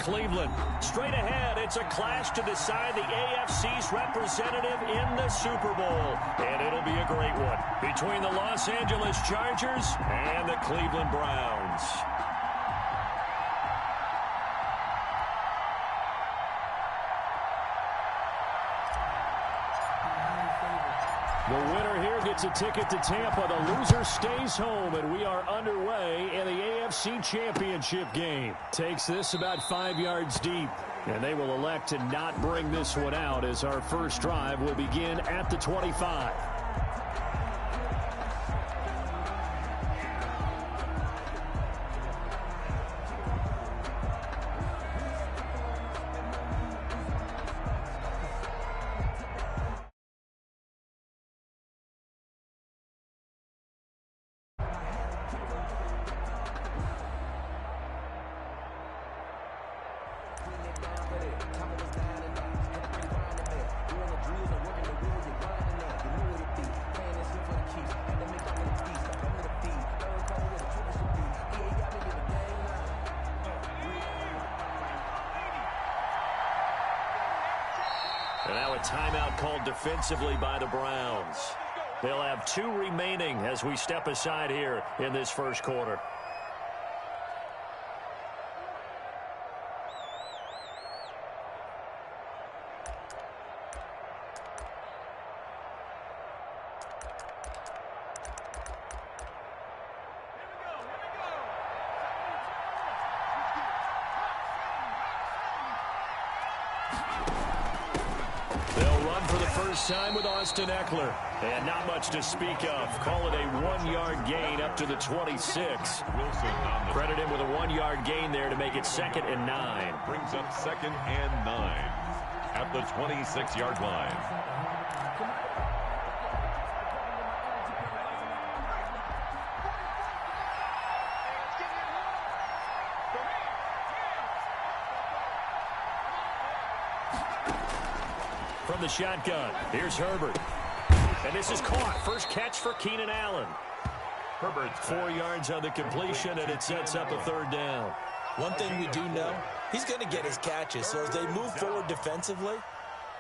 Cleveland. Straight ahead, it's a clash to decide the AFC's representative in the Super Bowl. And it'll be a great one between the Los Angeles Chargers and the Cleveland Browns. The winner here gets a ticket to Tampa. The loser stays home, and we are underway in the AFC Championship game. Takes this about 5 yards deep, and they will elect to not bring this one out as our first drive will begin at the 25. And now a timeout called defensively by the Browns. They'll have 2 remaining as we step aside here in this first quarter. Time with Austin Eckler. And not much to speak of. Call it a 1-yard gain up to the 26. Credit him with a 1-yard gain there to make it 2nd and 9. Brings up 2nd and 9 at the 26-yard line. From the shotgun, here's Herbert. And this is caught. First catch for Keenan Allen. Herbert's 4 yards on the completion, and it sets up a 3rd down. One thing we do know, he's going to get his catches. So as they move forward defensively,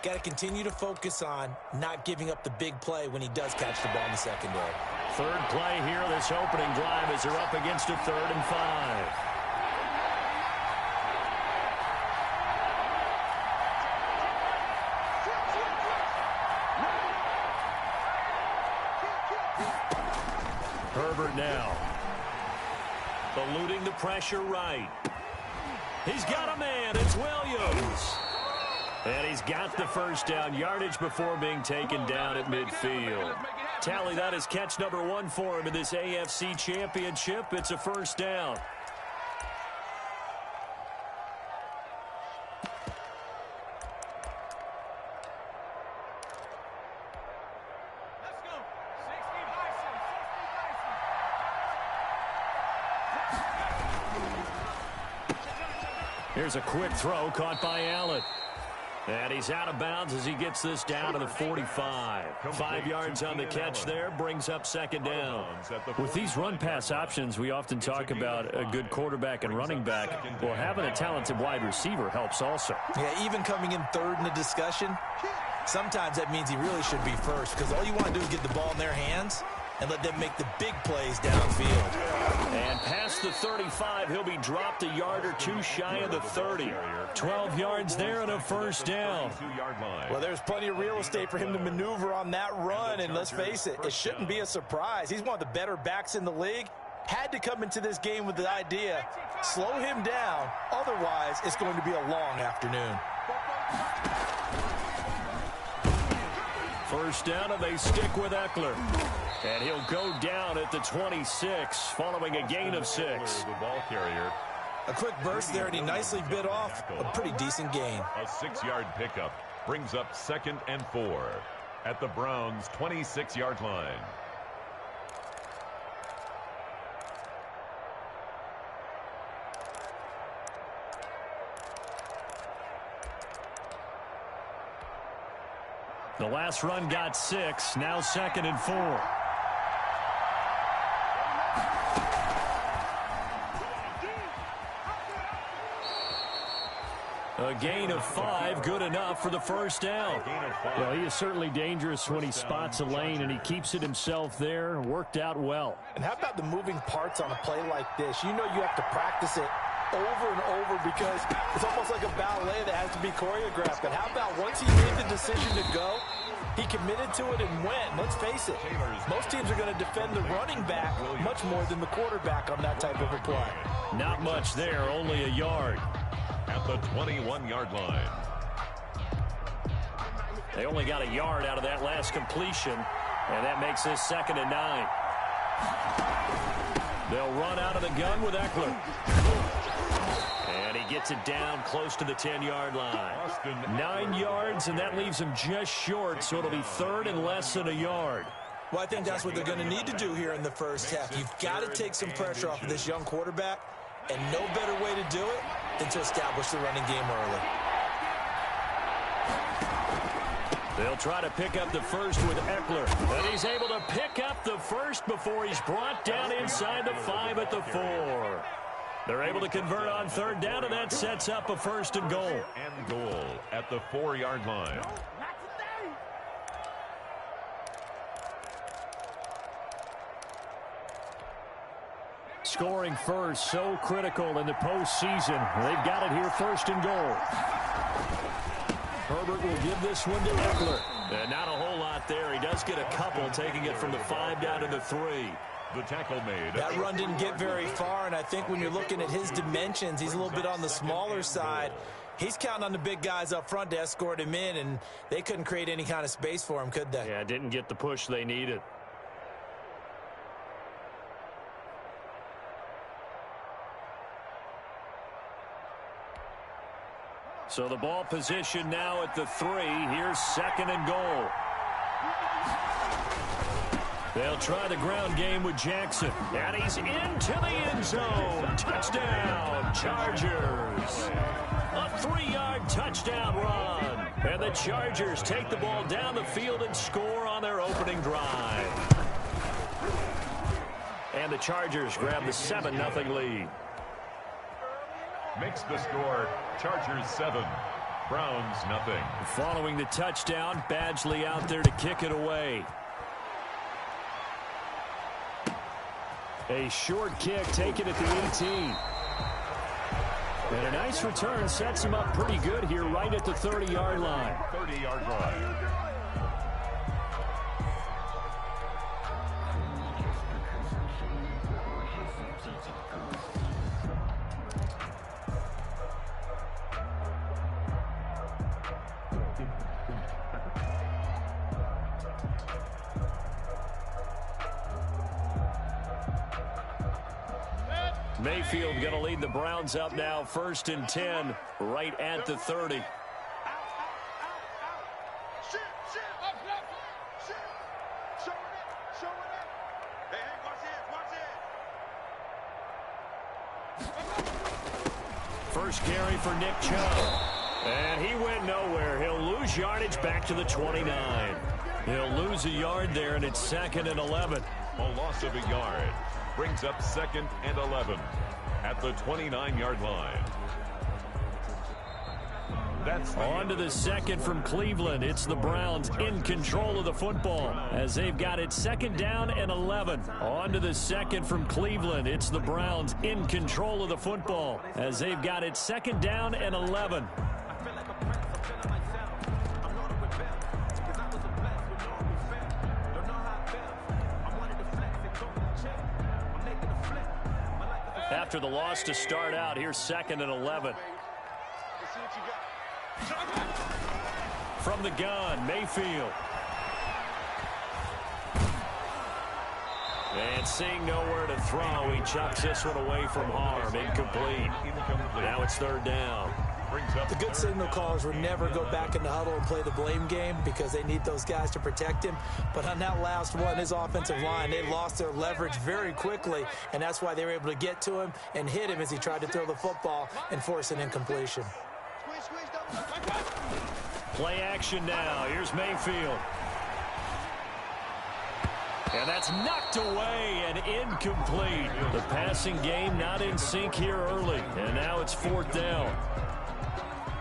got to continue to focus on not giving up the big play when he does catch the ball in the secondary. 3rd play here, this opening drive, as they're up against a 3rd and 5. Herbert now. Eluding the pressure right. He's got a man. It's Williams. And he's got the first down. Yardage before being taken down at midfield. Tally, that is catch number 1 for him in this AFC Championship. It's a first down. Here's a quick throw caught by Allen. And he's out of bounds as he gets this down to the 45. 5 yards on the catch there, brings up 2nd down. With these run-pass options, we often talk about a good quarterback and running back. Well, having a talented wide receiver helps also. Yeah, even coming in 3rd in the discussion, sometimes that means he really should be first, because all you want to do is get the ball in their hands and let them make the big plays downfield. And past the 35, he'll be dropped a yard or 2 shy of the 30. 12 yards there and a first down. Well, there's plenty of real estate for him to maneuver on that run, and let's face it, it shouldn't be a surprise. He's one of the better backs in the league. Had to come into this game with the idea, slow him down, otherwise it's going to be a long afternoon. First down, and they stick with Eckler. And he'll go down at the 26 following a gain of 6. The ball carrier. A quick burst there, and he nicely bit off a pretty decent gain. A 6-yard pickup brings up 2nd and 4 at the Browns' 26-yard line. The last run got 6, now 2nd and 4. A gain of 5, good enough for the first down. Well, he is certainly dangerous when he spots a lane, and he keeps it himself there. Worked out well. And how about the moving parts on a play like this? You know you have to practice it over and over because it's almost like a ballet that has to be choreographed. But how about once he made the decision to go, he committed to it and went. Let's face it, most teams are going to defend the running back much more than the quarterback on that type of a play. Not much there, only a yard. At the 21-yard line. They only got a yard out of that last completion, and that makes this 2nd and 9. They'll run out of the gun with Eckler. And he gets it down close to the 10-yard line. 9 yards, and that leaves him just short, so it'll be 3rd and less than a yard. Well, I think that's what they're going to need to do here in the first half. You've got to take some pressure off of this young quarterback, and no better way to do it than to establish the running game early. They'll try to pick up the first with Eckler, and he's able to pick up the first before he's brought down inside the 5 at the 4. They're able to convert on 3rd down, and that sets up a 1st and goal. And goal at the 4-yard line. Scoring first, so critical in the postseason. They've got it here, 1st and goal. Herbert will give this one to Eckler. And not a whole lot there. He does get a couple, taking it from the 5 down to the 3. The tackle made. That run didn't get very far, and I think when you're looking at his dimensions, he's a little bit on the smaller side. He's counting on the big guys up front to escort him in, and they couldn't create any kind of space for him, could they? Yeah, didn't get the push they needed. So the ball position now at the 3. Here's 2nd and goal. They'll try the ground game with Jackson. And he's into the end zone. Touchdown, Chargers. A 3-yard touchdown run. And the Chargers take the ball down the field and score on their opening drive. And the Chargers grab the 7-0 lead. Makes the score Chargers 7, Browns nothing. Following the touchdown, Badgley out there to kick it away. A short kick taken at the 18. And a nice return sets him up pretty good here right at the 30-yard line. 30-yard line. Mayfield going to lead the Browns up now, 1st and 10, right at the 30. First carry for Nick Chubb. And he went nowhere. He'll lose yardage back to the 29. He'll lose a yard there, and it's 2nd and 11. A loss of a yard. Brings up 2nd and 11 at the 29-yard line. That's on to the 2nd from Cleveland. It's the Browns in control of the football as they've got it 2nd down and 11. On to the 2nd from Cleveland. It's the Browns in control of the football as they've got it 2nd down and 11. After the loss to start out, here's 2nd and 11. From the gun, Mayfield. And seeing nowhere to throw, he chucks this one away from harm. Incomplete. Now it's 3rd down. The good signal callers would never go back in the huddle and play the blame game because they need those guys to protect him. But on that last one, his offensive line, they lost their leverage very quickly, and that's why they were able to get to him and hit him as he tried to throw the football and force an incompletion. Play action now. Here's Mayfield. And that's knocked away and incomplete. The passing game not in sync here early. And now it's 4th down.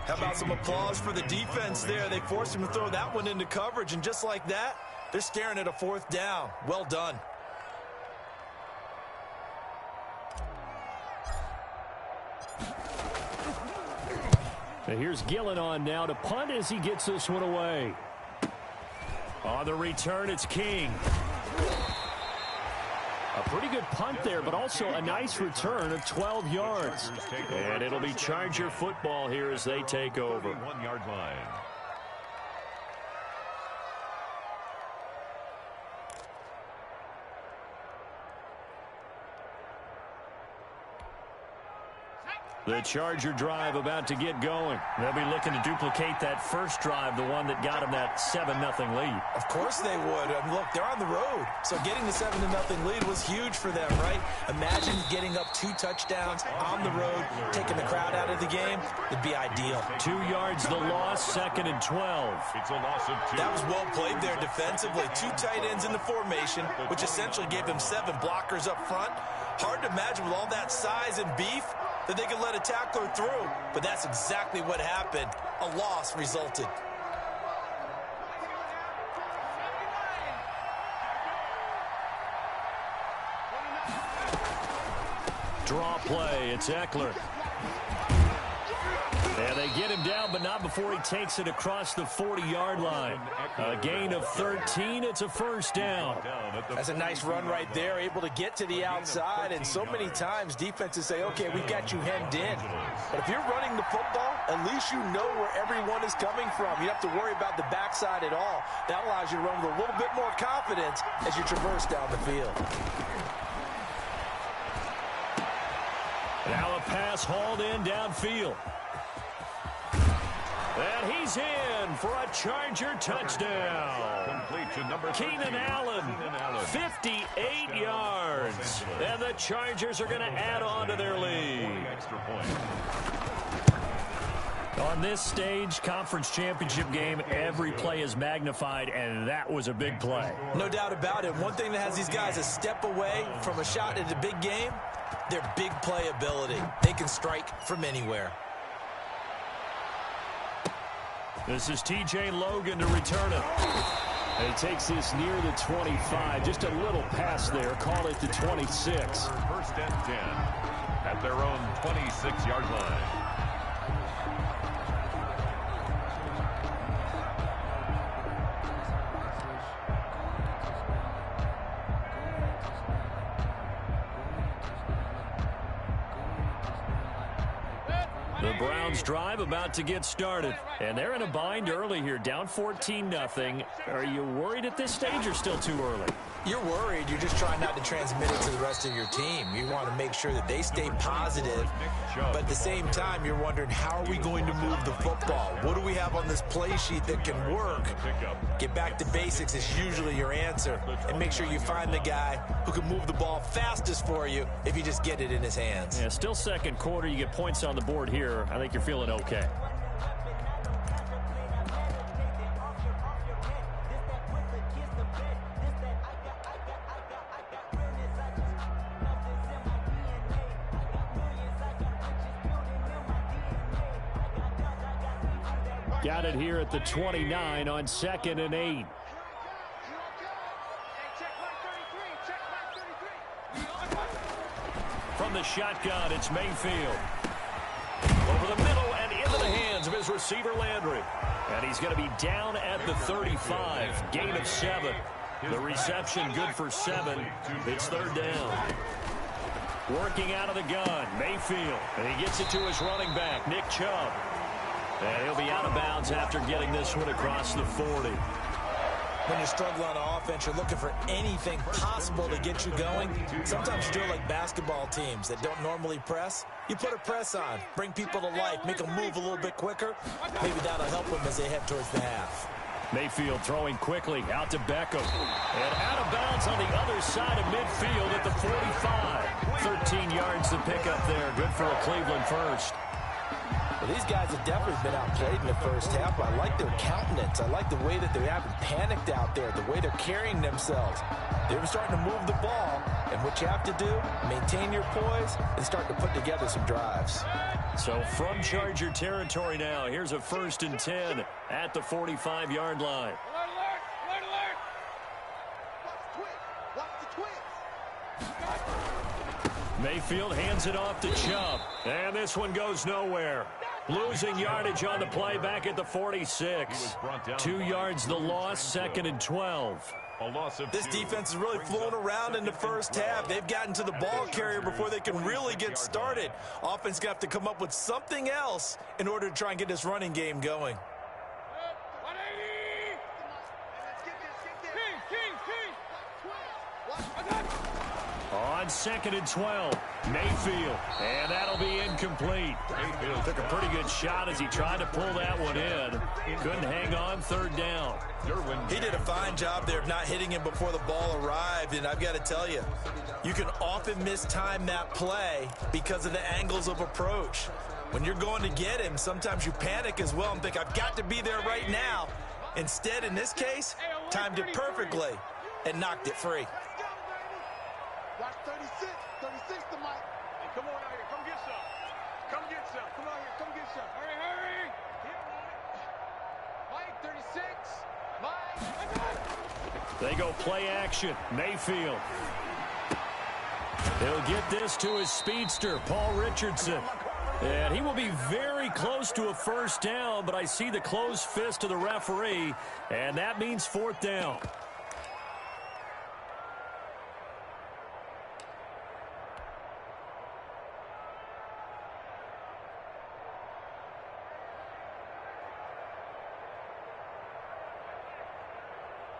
How about some applause for the defense there. They forced him to throw that one into coverage, and just like that, they're staring at a 4th down. Well done. And here's Gillen on now to punt as he gets this one away. On the return, it's King. A pretty good punt there, but also a nice return of 12 yards. And it'll be Charger football here as they take over. 1-yard line. The Charger drive about to get going. They'll be looking to duplicate that first drive, the one that got them that 7-0 lead. Of course they would. I mean, look, they're on the road. So getting the 7-0 lead was huge for them, right? Imagine getting up 2 touchdowns on the road, taking the crowd out of the game. It'd be ideal. 2 yards the loss, 2nd and 12. It's a loss of 2. That was well played there defensively. 2 tight ends in the formation, which essentially gave them 7 blockers up front. Hard to imagine with all that size and beef that they could let a tackler through, but that's exactly what happened. A loss resulted. Draw play, it's Eckler. And they get him down, but not before he takes it across the 40-yard line. A gain of 13, it's a 1st down. That's a nice run right there, able to get to the outside, and so many times defenses say, okay, we've got you hemmed in. But if you're running the football, at least you know where everyone is coming from. You don't have to worry about the backside at all. That allows you to run with a little bit more confidence as you traverse down the field. Now a pass hauled in downfield. And he's in for a Charger touchdown. Keenan Allen, 58 yards. And the Chargers are going to add on to their lead. On this stage, conference championship game, every play is magnified, and that was a big play. No doubt about it. One thing that has these guys a step away from a shot at a big game, their big play ability. They can strike from anywhere. This is T.J. Logan to return it. And he takes this near the 25. Just a little pass there. Call it the 26. 1st and 10 at their own 26-yard line. The Browns drive about to get started. And they're in a bind early here, down 14-0. Are you worried at this stage or still too early? You're worried. You're just trying not to transmit it to the rest of your team. You want to make sure that they stay positive. But at the same time, you're wondering, how are we going to move the football? What do we have on this play sheet that can work? Get back to basics is usually your answer. And make sure you find the guy who can move the ball fastest for you if you just get it in his hands. Yeah, still 2nd quarter. You get points on the board here. I think you're feeling okay. Got it here at the 29 on 2nd and 8. From the shotgun, it's Mayfield. Over the middle and into the hands of his receiver, Landry. And he's going to be down at the 35. Gain of 7. The reception good for 7. It's 3rd down. Working out of the gun, Mayfield. And he gets it to his running back, Nick Chubb. And he'll be out of bounds after getting this one across the 40. When you struggle on offense, you're looking for anything possible to get you going. Sometimes you're like basketball teams that don't normally press. You put a press on, bring people to life, make them move a little bit quicker. Maybe that'll help them as they head towards the half. Mayfield throwing quickly out to Beckham. And out of bounds on the other side of midfield at the 45. 13 yards to pick up there. Good for a Cleveland first. Well, these guys have definitely been outplayed in the first half, but I like their countenance. I like the way that they haven't panicked out there, the way they're carrying themselves. They're starting to move the ball, and what you have to do, maintain your poise and start to put together some drives. So from Charger territory now, here's a 1st and 10 at the 45-yard line. Mayfield hands it off to Chubb, and this one goes nowhere. Losing yardage on the play back at the 46. 2 yards the loss, 2nd and 12. This defense is really fooling around in the first half. They've gotten to the ball carrier before they can really get started. Offense going to have to come up with something else in order to try and get this running game going. On 2nd and 12, Mayfield, and that'll be incomplete. Mayfield took a pretty good shot as he tried to pull that one in. Couldn't hang on, 3rd down. He did a fine job there of not hitting him before the ball arrived, and I've got to tell you, you can often mistime that play because of the angles of approach. When you're going to get him, sometimes you panic as well and think, I've got to be there right now. Instead, in this case, timed it perfectly and knocked it free. Watch 36 to Mike. Hey, come on out here. Come get some. Come get some. Come on here. Come get some. Hurry, hurry. Mike, 36. Mike. They go play action. Mayfield. He'll get this to his speedster, Paul Richardson. And he will be very close to a 1st down, but I see the closed fist of the referee, and that means 4th down.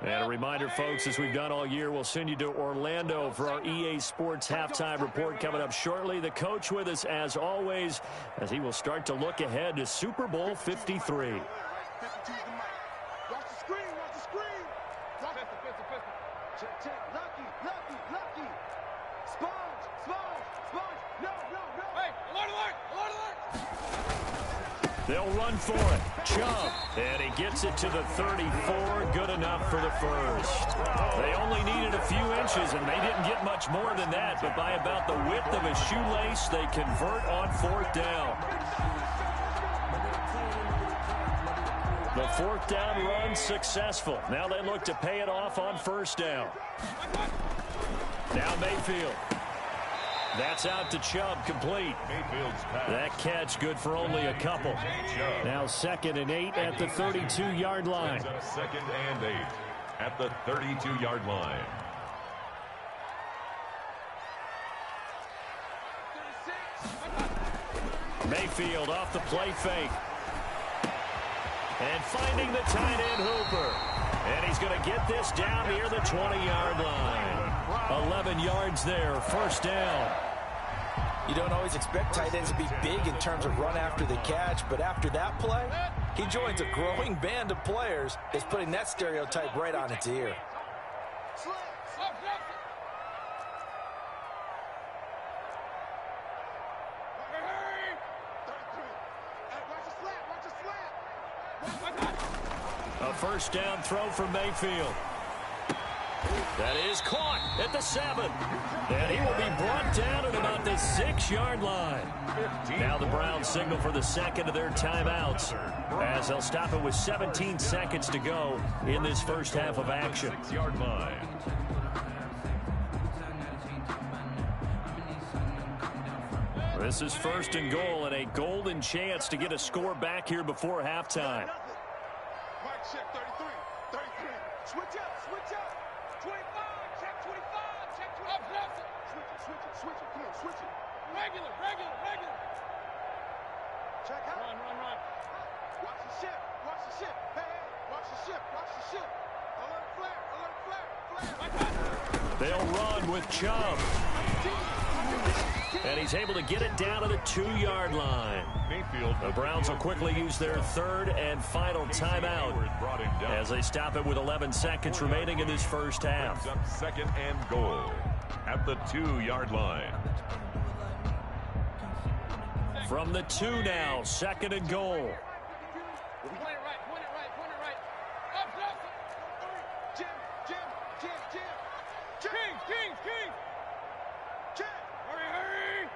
And a reminder, folks, as we've done all year, we'll send you to Orlando for our EA Sports Halftime Report coming up shortly. The coach with us, as always, as he will start to look ahead to Super Bowl 53. Watch the screen. Watch the screen. Pistol. Check. Lucky. Sponge. No. Hey, alert. They'll run for it. Chubb. And he gets it to the 34. Good enough for the 1st. They only needed a few inches, and they didn't get much more than that. But by about the width of a shoelace, they convert on 4th down. The 4th down run successful. Now they look to pay it off on 1st down. Now Mayfield. That's out to Chubb, complete. That catch good for only a couple. Now 2nd and 8 at the 32-yard line. 2nd and 8 at the 32-yard line. Mayfield off the play fake. And finding the tight end Hooper. And he's going to get this down near the 20-yard line. 11 yards there, 1st down. You don't always expect tight ends to be big in terms of run after the catch, but after that play, he joins a growing band of players that's putting that stereotype right on its ear. A 1st down throw for Mayfield. That is caught at the 7. And he will be brought down at about the 6-yard line. Now the Browns signal for the 2nd of their timeouts, as they'll stop it with 17 seconds to go in this first half of action. 6-yard line. This is 1st and goal and a golden chance to get a score back here before halftime. Mike, check 33. Switch up. 25, check 25, check 25. Switch it. Come on, switch it. Regular. Check out. Run. Watch the ship. Hey, watch the ship. Alert flare. They'll run with Chubb. And he's able to get it down to the 2-yard line. The Browns will quickly use their 3rd and final timeout as they stop it with 11 seconds remaining in this first half. 2nd and goal at the 2-yard line. From the 2 now, 2nd and goal. Point it right, point it right, point it right. Up, Jim. King. Check. Hurry.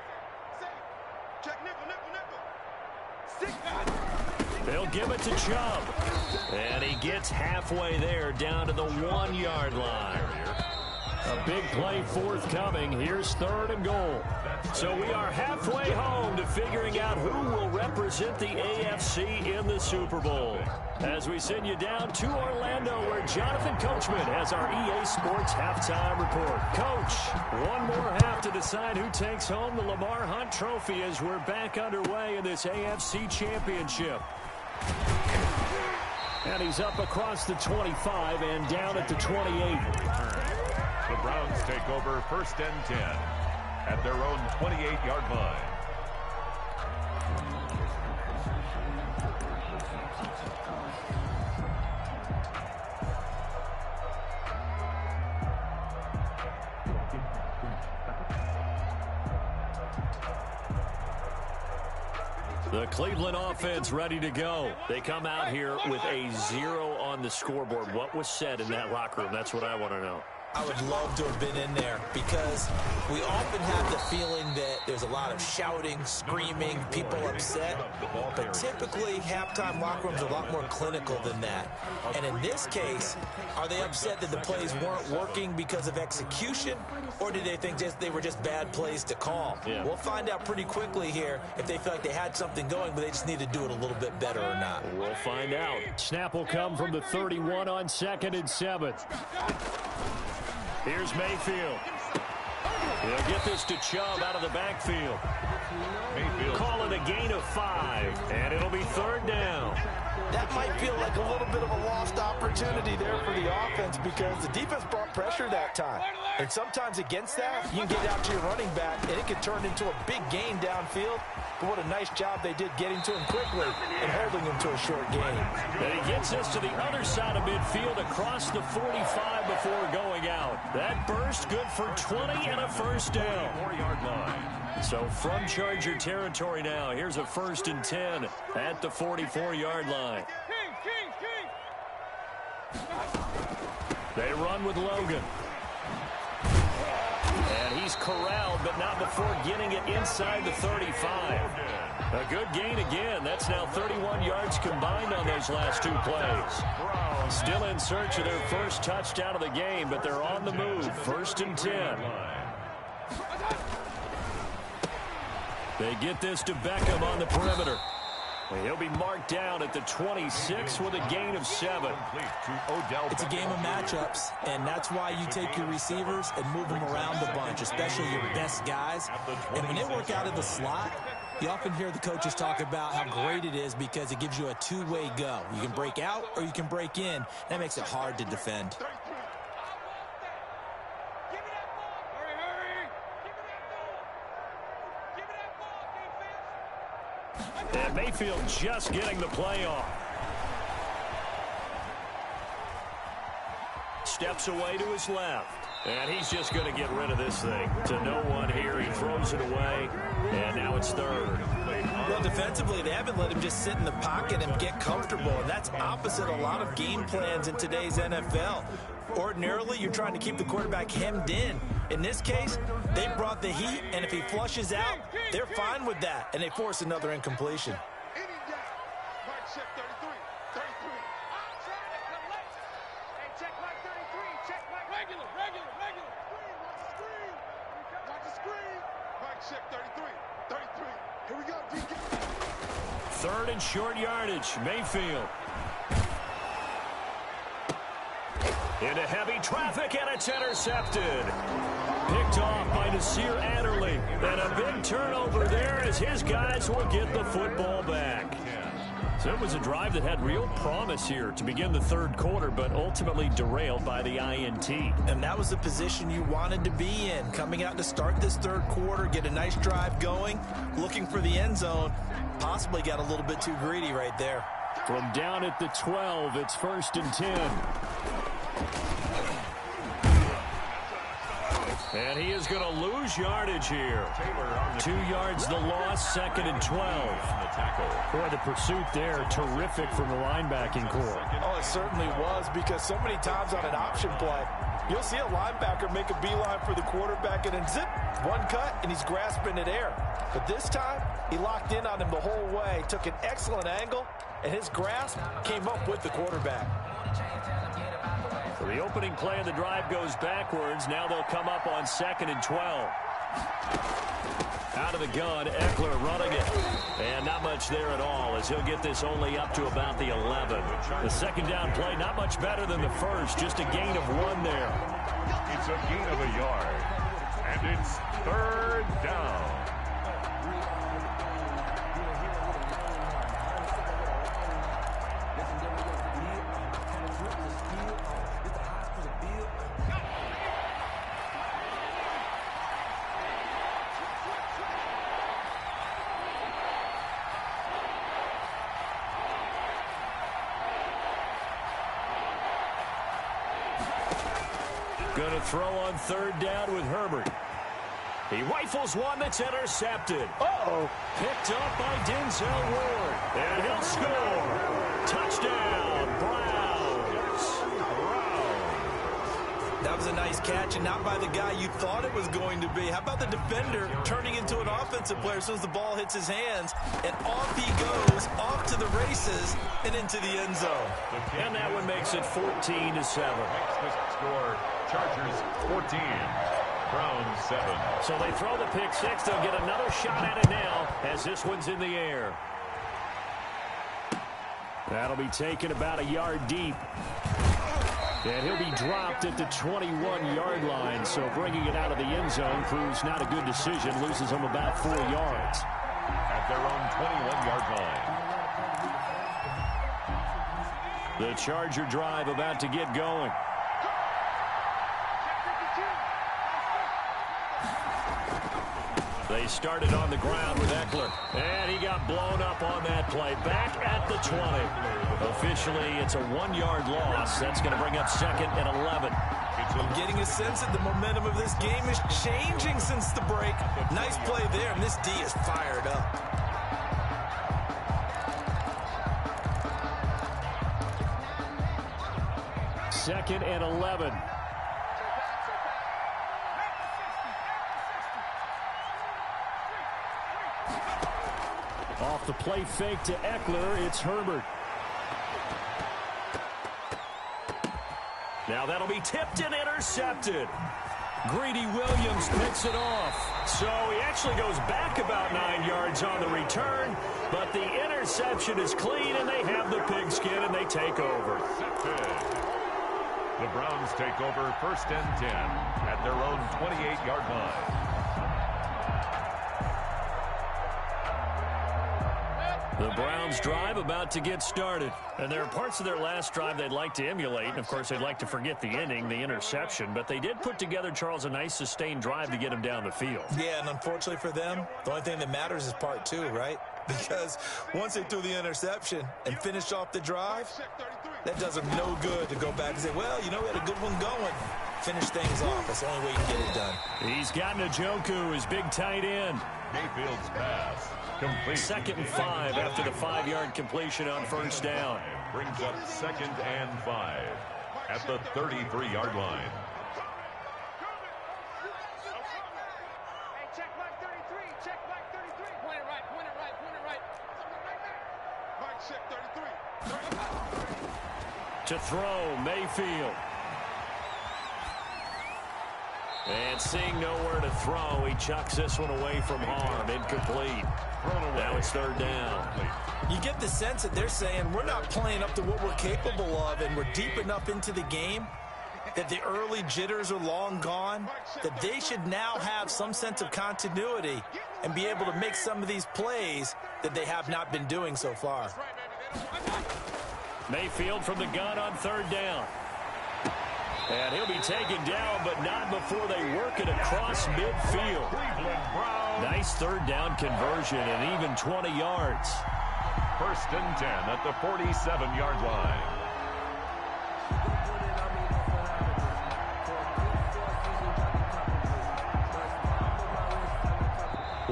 Check, nickel. They'll give it to Chubb. And he gets halfway there, down to the 1-yard line. A big play forthcoming. Here's 3rd and goal. So we are halfway home to figuring out who will represent the AFC in the Super Bowl. As we send you down to Orlando, where Jonathan Coachman has our EA Sports halftime report. Coach, one more half to decide who takes home the Lamar Hunt Trophy as we're back underway in this AFC Championship. And he's up across the 25 and down at the 28. The Browns take over 1st and 10 at their own 28-yard line. The Cleveland offense ready to go. They come out here with a 0 on the scoreboard. What was said in that locker room? That's what I want to know. I would love to have been in there because we often have the feeling that there's a lot of shouting, screaming, people upset. But typically, halftime locker rooms are a lot more clinical than that. And in this case, are they upset that the plays weren't working because of execution? Or did they think they were just bad plays to call? Yeah. We'll find out pretty quickly here if they feel like they had something going, but they just need to do it a little bit better or not. We'll find out. Snap will come from the 31 on 2nd and 7. Here's Mayfield. He'll get this to Chubb out of the backfield. Mayfield. Call it a gain of 5, and it'll be 3rd down. That might feel like a little bit of a lost opportunity there for the offense because the defense brought pressure that time. And sometimes against that, you can get out to your running back, and it can turn into a big gain downfield. But what a nice job they did getting to him quickly and holding him to a short gain. And he gets us to the other side of midfield across the 45 before going out. That burst good for 20 and a 1st down. 4-yard line. So from Charger territory now, here's a 1st and 10 at the 44-yard line. They run with Logan. And he's corralled, but not before getting it inside the 35. A good gain again. That's now 31 yards combined on those last 2 plays. Still in search of their first touchdown of the game, but they're on the move. 1st and 10. They get this to Beckham on the perimeter. He'll be marked down at the 26 with a gain of 7. It's a game of matchups, and that's why you take your receivers and move them around a bunch, especially your best guys. And when they work out of the slot, you often hear the coaches talk about how great it is because it gives you a two-way go. You can break out or you can break in. That makes it hard to defend. And Mayfield just getting the play off. Steps away to his left. And he's just going to get rid of this thing. To no one here. He throws it away. And now it's 3rd. Well, defensively, they haven't let him just sit in the pocket and get comfortable. And that's opposite a lot of game plans in today's NFL. Ordinarily, you're trying to keep the quarterback hemmed in. In this case, they brought the heat, and if he flushes out, they're fine with that, and they force another incompletion. Here we go, DK. 3rd and short yardage. Mayfield. Into heavy traffic, and it's intercepted. Picked off by Nasir Adderley. And a big turnover there as his guys will get the football back. So it was a drive that had real promise here to begin the 3rd quarter, but ultimately derailed by the INT. And that was the position you wanted to be in. Coming out to start this 3rd quarter, get a nice drive going, looking for the end zone. Possibly got a little bit too greedy right there. From down at the 12, it's 1st and 10. And he is going to lose yardage here. 2 yards the loss, 2nd and 12. Boy, the pursuit there, terrific from the linebacking core. Oh, it certainly was, because so many times on an option play, you'll see a linebacker make a beeline for the quarterback and then zip, one cut, and he's grasping at air. But this time, he locked in on him the whole way, took an excellent angle, and his grasp came up with the quarterback. So the opening play of the drive goes backwards. Now they'll come up on 2nd and 12. Out of the gun, Eckler running it. And not much there at all, as he'll get this only up to about the 11. The second down play, not much better than the first, just a gain of 1 there. It's a gain of a yard. And it's 3rd down. Going to throw on 3rd down with Herbert. He rifles one that's intercepted. Uh-oh. Picked up by Denzel Ward. And he'll score. Touchdown, Browns. That was a nice catch, and not by the guy you thought it was going to be. How about the defender turning into an offensive player as soon as the ball hits his hands, and off he goes, off to the races, and into the end zone. And that one makes it 14-7. Makes the score Chargers 14, Browns 7. So they throw the pick six. They'll get another shot at it now as this one's in the air. That'll be taken about a yard deep. And he'll be dropped at the 21-yard line. So bringing it out of the end zone proves not a good decision. Loses them about 4 yards. At their own 21-yard line. The Charger drive about to get going. They started on the ground with Eckler, and he got blown up on that play. Back at the 20. Officially, it's a 1-yard loss. That's going to bring up 2nd and 11. I'm getting a sense that the momentum of this game is changing since the break. Nice play there, and this D is fired up. Second and 11. Off the play fake to Eckler, it's Herbert. Now that'll be tipped and intercepted. Greedy Williams picks it off. So he actually goes back about 9 yards on the return, but the interception is clean, and they have the pigskin, and they take over. The Browns take over 1st and 10 at their own 28-yard line. The Browns drive about to get started. And there are parts of their last drive they'd like to emulate. And, of course, they'd like to forget the inning, the interception. But they did put together, Charles, a nice sustained drive to get him down the field. Yeah, and unfortunately for them, the only thing that matters is part 2, right? Because once they threw the interception and finished off the drive, that does them no good to go back and say, well, you know, we had a good one going. Finish things off. That's the only way you can get it done. He's got Njoku, his big tight end. Mayfield's pass complete. 2nd and 5 after the 5-yard completion on 1st down. Brings up 2nd and 5 at the 33-yard line. Hey, check Mike 33. Check Mike 33. Point it right. Point it right. Point it right. Mike, check 33. To throw, Mayfield. And seeing nowhere to throw, he chucks this one away from harm. Incomplete. Now it's 3rd down. You get the sense that they're saying we're not playing up to what we're capable of, and we're deep enough into the game that the early jitters are long gone, that they should now have some sense of continuity and be able to make some of these plays that they have not been doing so far. Mayfield from the gun on 3rd down. And he'll be taken down, but not before they work it across midfield. Nice 3rd down conversion and even 20 yards. 1st and 10 at the 47-yard line.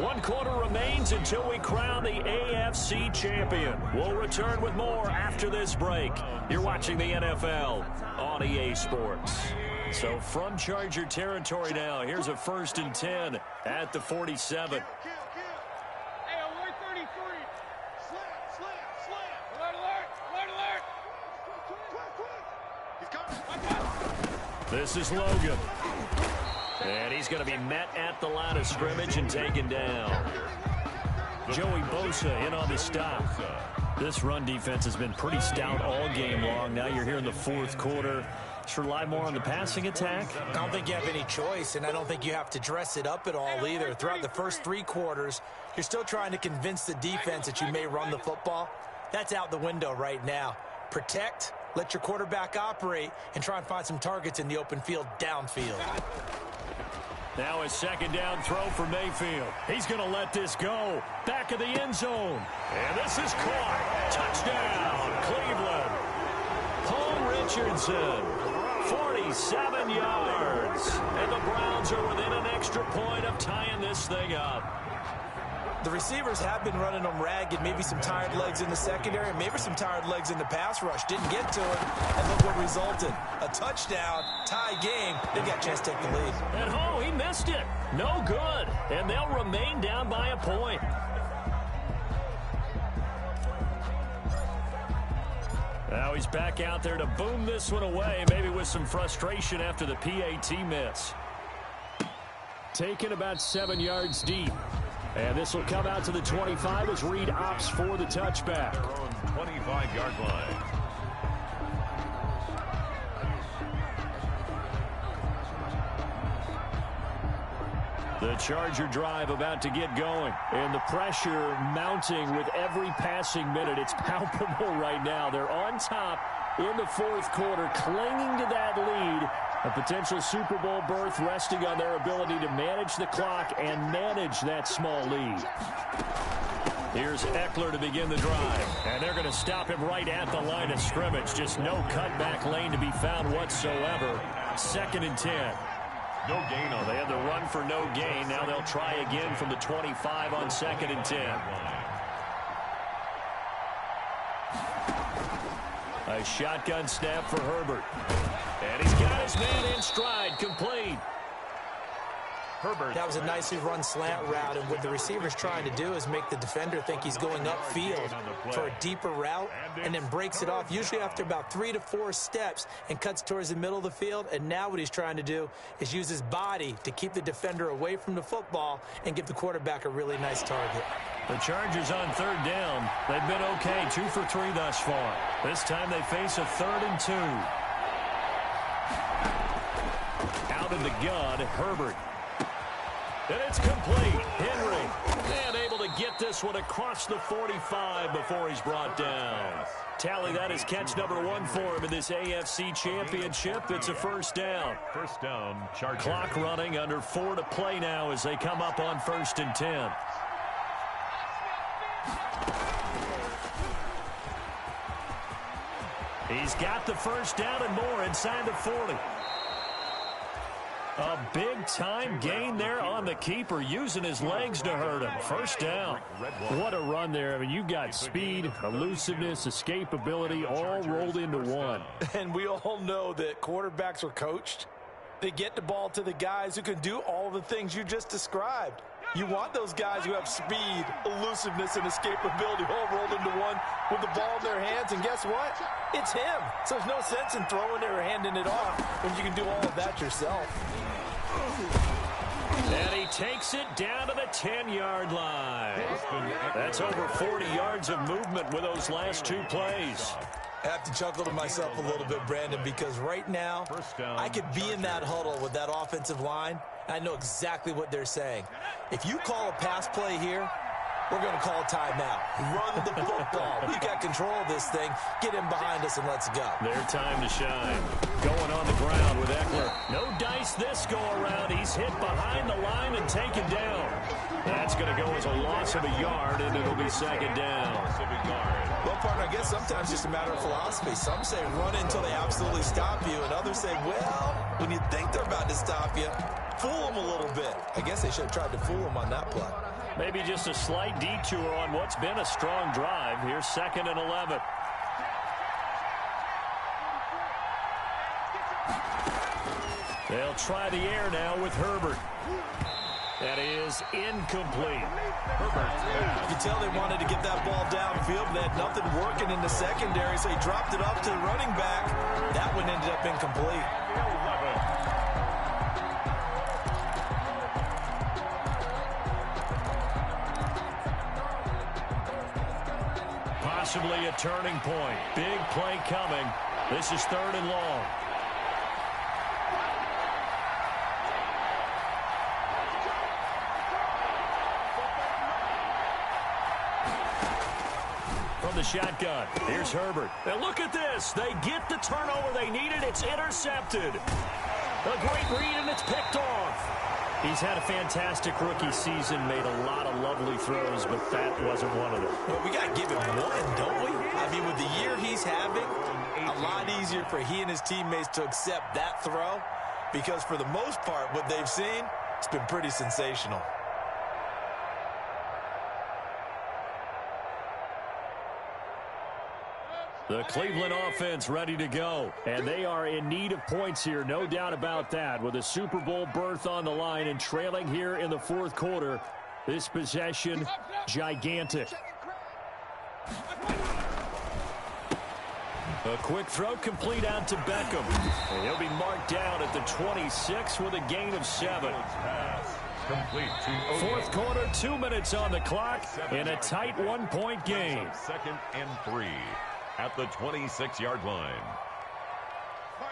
1 quarter remains until we crown the AFC champion. We'll return with more after this break. You're watching the NFL on EA Sports. So from Charger territory now, here's a 1st and 10 at the 47. Hey, alert 33. Slam. Alert. He's coming. This is Logan. And he's going to be met at the line of scrimmage and taken down. Joey Bosa in on the stop. This run defense has been pretty stout all game long. Now you're here in the 4th quarter. Should rely more on the passing attack? I don't think you have any choice, and I don't think you have to dress it up at all either. Throughout the first 3 quarters, you're still trying to convince the defense that you may run the football. That's out the window right now. Protect, let your quarterback operate, and try and find some targets in the open field downfield. Now a 2nd down throw for Mayfield. He's going to let this go. Back of the end zone. And this is caught. Touchdown, Cleveland. Paul Richardson. 47 yards. And the Browns are within an extra point of tying this thing up. The receivers have been running them ragged, maybe some tired legs in the secondary, maybe some tired legs in the pass rush. Didn't get to it, and look what resulted. A touchdown, tie game. They got a chance to take the lead. And he missed it. No good. And they'll remain down by a point. Now he's back out there to boom this one away, maybe with some frustration after the PAT miss. Taken about 7 yards deep. And this will come out to the 25 as Reed opts for the touchback. Their own 25-yard line. The Charger drive about to get going. And the pressure mounting with every passing minute. It's palpable right now. They're on top in the 4th quarter, clinging to that lead. A potential Super Bowl berth resting on their ability to manage the clock and manage that small lead. Here's Eckler to begin the drive. And they're going to stop him right at the line of scrimmage. Just no cutback lane to be found whatsoever. 2nd and 10. No gain on They had the run for no gain. Now they'll try again from the 25 on 2nd and 10. A shotgun snap for Herbert. And he's got his man in stride, complete. Herbert. That was a nicely run slant route, and what the receiver's trying to do is make the defender think he's going upfield for a deeper route, and then breaks it off, usually after about 3 to 4 steps, and cuts towards the middle of the field. And now what he's trying to do is use his body to keep the defender away from the football and give the quarterback a really nice target. The Chargers on 3rd down. They've been okay, 2 for 3 thus far. This time they face a 3rd and 2. Out of the gun, Herbert. And it's complete. Henry. And able to get this one across the 45 before he's brought down. Tally, that is catch number 1 for him in this AFC Championship. It's a 1st down. 1st down, Chargers. Clock running, under 4 to play now as they come up on 1st and 10. He's got the 1st down and more inside the 40. A big-time gain there on the keeper, using his legs to hurt him. 1st down. What a run there. I mean, you've got speed, elusiveness, escapability, all rolled into one. And we all know that quarterbacks are coached. They get the ball to the guys who can do all the things you just described. You want those guys who have speed, elusiveness, and escapability all rolled into one with the ball in their hands. And guess what? It's him. So there's no sense in throwing it or handing it off when you can do all of that yourself. And he takes it down to the 10-yard line. That's over 40 yards of movement with those last 2 plays. I have to chuckle to myself a little bit, Brandon, because right now I could be in that huddle with that offensive line. I know exactly what they're saying. If you call a pass play here, we're going to call a timeout. Run the football. We've got control of this thing. Get him behind us and let's go. Their time to shine. Going on the ground with Eckler. No dice this go around. He's hit behind the line and taken down. That's going to go as a loss of a yard, and it'll be 2nd down. Well, partner, I guess sometimes it's just a matter of philosophy. Some say run until they absolutely stop you, and others say, well, when you think they're about to stop you, fool them a little bit. I guess they should have tried to fool them on that play. Maybe just a slight detour on what's been a strong drive. Here's 2nd and 11. They'll try the air now with Herbert. That is incomplete. You can tell they wanted to get that ball downfield, but they had nothing working in the secondary, so he dropped it up to the running back. That one ended up incomplete. Possibly a turning point. Big play coming. This is 3rd and long. From the shotgun, here's Herbert. And look at this. They get the turnover they needed. It's intercepted. A great read, and it's picked off. He's had a fantastic rookie season, made a lot of lovely throws, but that wasn't one of them. Well, we got to give him one, don't we? I mean, with the year he's having, a lot easier for he and his teammates to accept that throw, because for the most part, what they've seen, it's been pretty sensational. The Cleveland offense ready to go, and they are in need of points here, no doubt about that, with a Super Bowl berth on the line and trailing here in the 4th quarter. This possession, gigantic. A quick throw complete out to Beckham. And he'll be marked down at the 26 with a gain of 7. Complete to 4th quarter, 2 minutes on the clock, in a tight 1-point game. 2nd and 3. At the 26-yard line.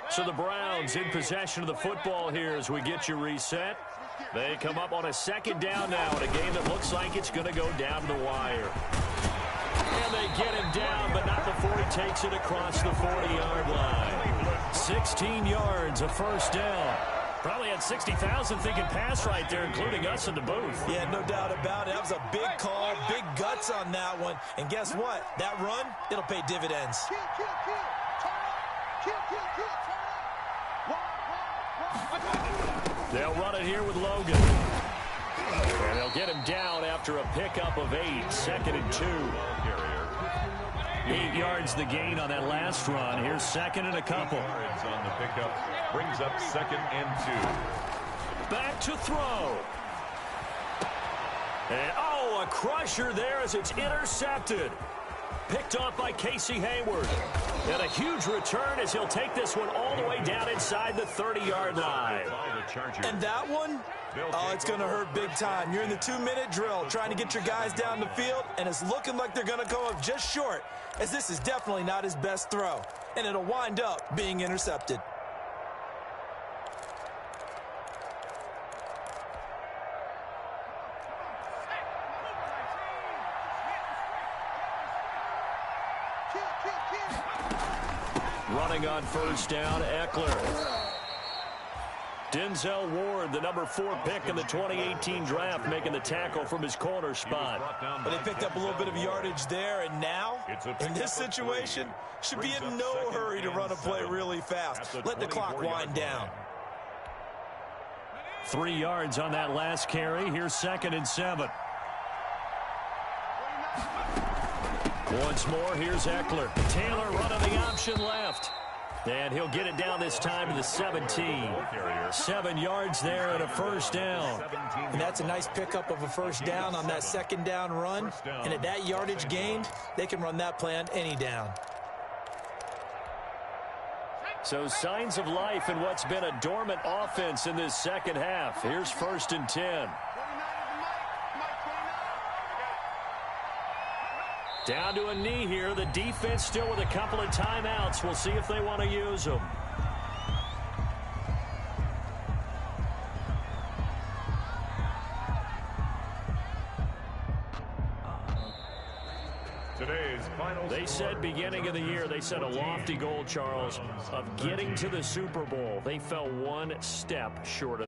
So the Browns in possession of the football here as we get you reset. They come up on a 2nd down now in a game that looks like it's going to go down to the wire. And they get him down, but not before he takes it across the 40-yard line. 16 yards, a 1st down. Probably had 60,000 thinking pass right there, including us in the booth. Yeah, no doubt about it. That was a big call, big guts on that one. And guess what? That run, it'll pay dividends. They'll run it here with Logan. And they'll get him down after a pickup of 8, 2nd and 2. 8 yards the gain on that last run. Here's 2nd and a couple. Yards on the pickup. Brings up 2nd and 2. Back to throw. And, oh, a crusher there as it's intercepted. Picked off by Casey Hayward. And a huge return as he'll take this one all the way down inside the 30-yard line. And that one, oh, it's going to hurt big time. You're in the 2-minute drill trying to get your guys down the field, and it's looking like they're going to come up just short, as this is definitely not his best throw. And it'll wind up being intercepted. Running on 1st down, Eckler. Denzel Ward, the number 4 pick in the 2018 draft, making the tackle from his corner spot. But they picked up a little bit of yardage there, and now, in this situation, should be in no hurry to run a play really fast. Let the clock wind down. 3 yards on that last carry. Here's 2nd and 7. Once more, here's Eckler. Taylor running the option left. And he'll get it down this time to the 17. 7 yards there and a 1st down. And that's a nice pickup of a 1st down on that 2nd down run. And at that yardage gained, they can run that play on any down. So signs of life in what's been a dormant offense in this 2nd half. Here's 1st and 10. Down to a knee here. The defense still with a couple of timeouts. We'll see if they want to use them. They said beginning of the year, they set a lofty goal, Charles, of getting to the Super Bowl. They fell one step short of